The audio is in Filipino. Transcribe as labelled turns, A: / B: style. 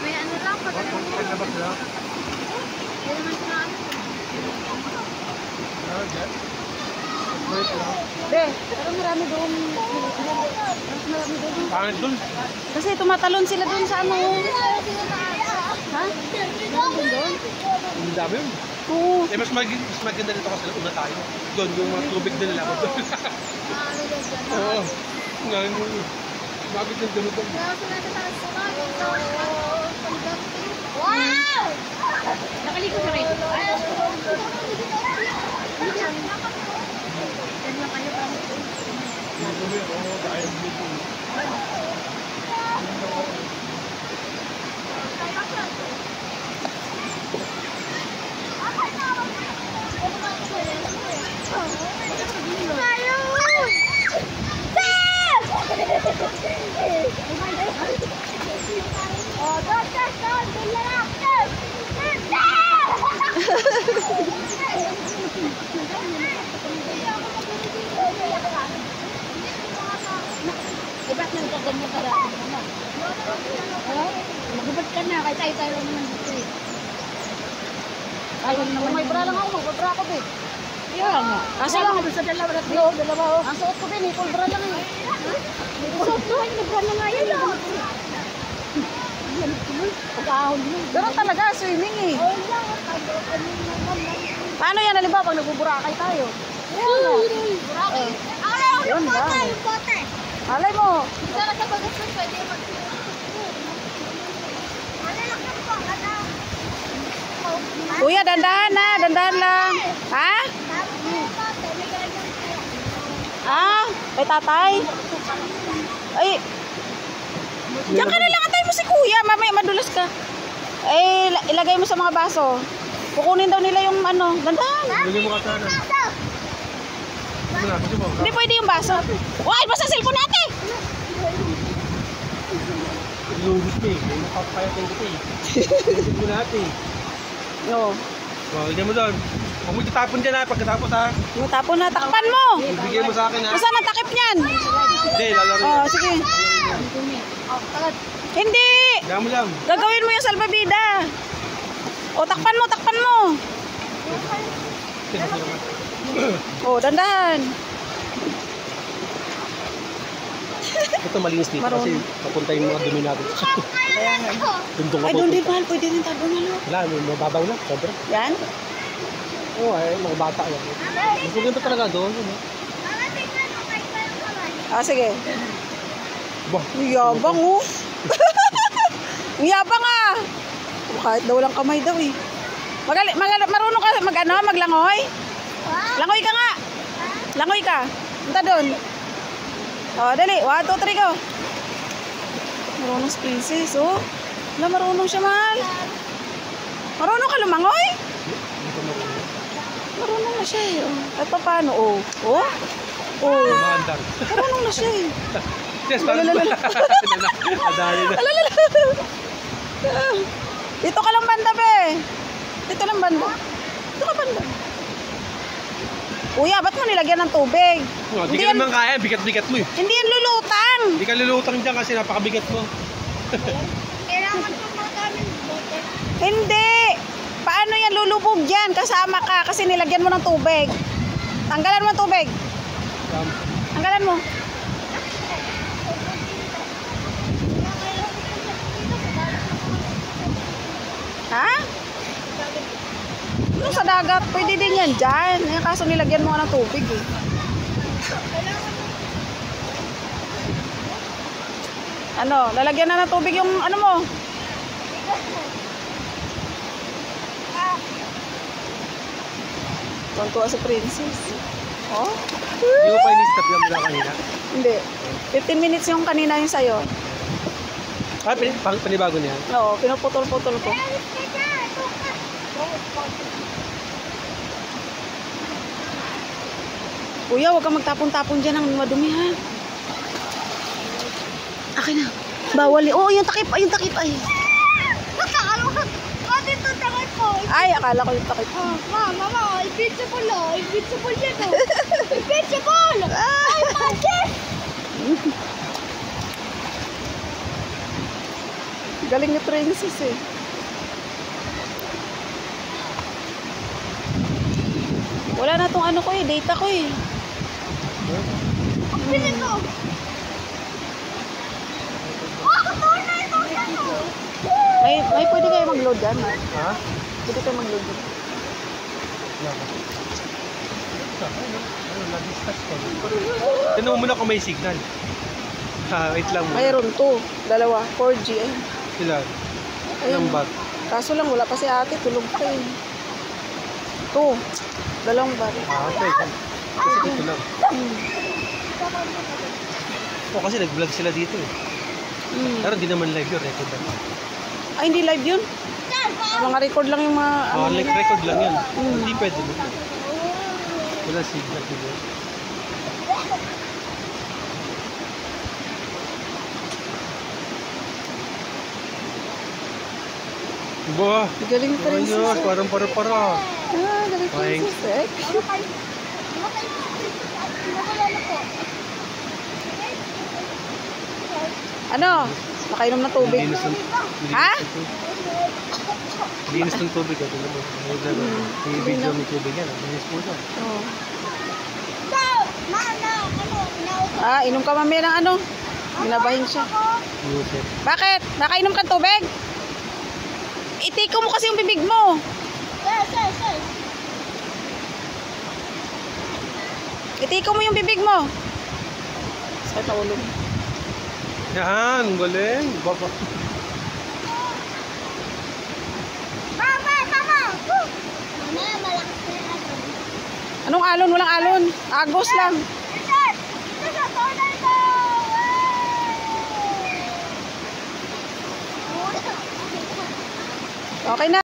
A: May ano lang, pagkakalabas lang. Hindi naman sila ano.
B: Be, pero marami doon. Mas marami doon.
C: Pangit doon.
B: Kasi tumatalon sila doon sa ano. Ha? Doon?
C: Ang dami yun.
B: Oo.
C: Eh, mas maganda dito kasi una tayo. Doon, yung mga tubig na nila. Oo. Ngayon mo. Bakit yung gano'n doon?
A: Wow! Nakaligo siya kayo. Yan lang kayo pa. Iba't nang kaganyan ka dati mo na. Magubad ka na, kahit tayo lang naman dito eh.
B: Ayun naman. May bra lang ako, magbabra ako eh.
A: Yan nga.
B: Kasi lang ako sa dalawa na tiyo, dalawa oh. Ang suot ko din eh, full bra lang eh.
A: Suot ko, nabra na nga yan lang.
B: Pag-ahon mo. Ganun talaga, swimming eh. Paano yan, halimbawa, pag nagbuburakay tayo?
A: Yung bote, yung bote.
B: Alay mo.
A: Sana sa pag-asal, pwede mag-
B: Kuya, dandahan na, dandahan lang. Ha? Ah, kay tatay. Ay, diyan ka na lang, atay mo si kuya. Mamaya madulas ka. Eh, ilagay mo sa mga baso. Kukunin daw nila yung ano, dandahan.
C: Bigyan mo ka sana. Gusto mo?
B: Hindi pwede yung baso. Why, basta cellphone natin.
C: Ilubos mo eh. May napapayatin ko eh. Ilubos mo natin.
B: Oo.
C: O, ilagay mo doon. Huwag mo itatapon dyan ha, pagkatapos ha.
B: Tapon na, takpan mo.
C: Ibigay mo sa akin ha.
B: Saan ang takip niyan?
C: Hindi, lalaro
B: Oh,
C: yan.
B: sige. Hindi.
C: Gaya mo lang.
B: Gagawin mo yung salbabida. O, takpan mo, takpan mo. O, dandahan.
C: Ito malinis dito kasi papunta yung mga dumi natin. Dundong
B: Ay,
C: ako.
B: doon din mahal. Pwede rin tayo ano.
C: Wala, may mababaw na. Sobra.
B: Yan?
C: Oo, ay, mga bata yan. Mas maganda talaga doon.
B: Ah, sige.
C: Bah,
B: Yabang oh. Yabang ah. Kahit daw lang kamay daw eh. Marunong ka maglangoy? Langoy ka nga. Langoy ka. Punta doon. O, dali. 1, 2, 3, go. Marunong si Princess, oh. Wala, marunong siya, mahal. Marunong ka lumangoy? Marunong na siya eh. Oh. At paano? Oh. Oh. Oh.
C: maandar.
B: Marunong na siya eh.
C: Yes, parang nadali na.
B: Dito ka lang banda, be. Dito lang banda. Dito ka banda. Kuya, ba't mo nilagyan ng tubig?
C: Hindi ka naman kaya, bigat-bigat mo eh.
B: Hindi yan lulutang.
C: Hindi ka lulutang dyan kasi napakabigat mo.
A: Kailangan ko magamit bote.
B: Hindi. Paano yan lulubog yan? Kasama ka kasi nilagyan mo ng tubig. Tanggalan mo ang tubig. Tanggalan mo. Ha? Ano sa dagat? Pwede din yan dyan. Eh, kaso nilagyan mo nga ng tubig eh. Ano? Lalagyan na ng tubig yung ano mo? Tuwan-tuwa si Princess. Oh?
C: Hindi mo pa in-stop yan mula kanina.
B: Hindi. 15 minutes yung kanina yung sayo.
C: Ah, panibago niya.
B: Oo, pinuputol-putol ko. Kuya, huwag kang magtapon-tapon dyan ng madumi ha. Akin na. Bawal eh. Oo, yung takip. Ay, yung takip. Ay.
A: Dito takot ko.
B: Ay, akala ko yung takip.
A: Mama, invincible oh. Invincible yan oh. Invincible! Ay, magic!
B: Galing ni Princess eh. Wala na tong ano ko eh, data ko eh.
A: Pili ko.
B: May pwede kayo mag-load dyan.
C: Ha?
B: Pwede kayo mag-load dyan.
C: Tinan mo muna kung may signal. Ha, wait lang muna.
B: Mayroon to. Dalawa. 4G eh.
C: Ilan?
B: Ayun.
C: Ilang bag?
B: Kaso lang wala pa si ate. Tulog pa eh. To. Dalawang bar.
C: Ah, okay. Kasi dito lang. O kasi nag-vlog sila dito eh. Pero hindi naman live yun, record lang.
B: Ay, hindi live yun. Mga record lang yung mga...
C: Oh,
B: ano,
C: like record lang yun. Hindi pwede mo. Wala signal dito. Ba?
B: galing Princess.
C: Ayos,
B: eh.
C: parang para-para.
B: Ah, galing
C: Fine.
B: Princess eh. Ano? Makainom ng tubig.
C: Linis ng
B: Ha?
C: Linis ng tubig. Tingnan mo. May video ng tubig yan. Linis po siya.
B: Oh. Ah, inom ka mamaya ng ano? Binabahin siya.
C: Yusef.
B: Bakit? Nakainom ka ng tubig? Itiko mo kasi yung bibig mo. Itiko mo yung bibig mo. Sakit na ulo.
C: Yan, galing. Baba.
B: Anong alon? Walang alon. Agos lang. Okay na.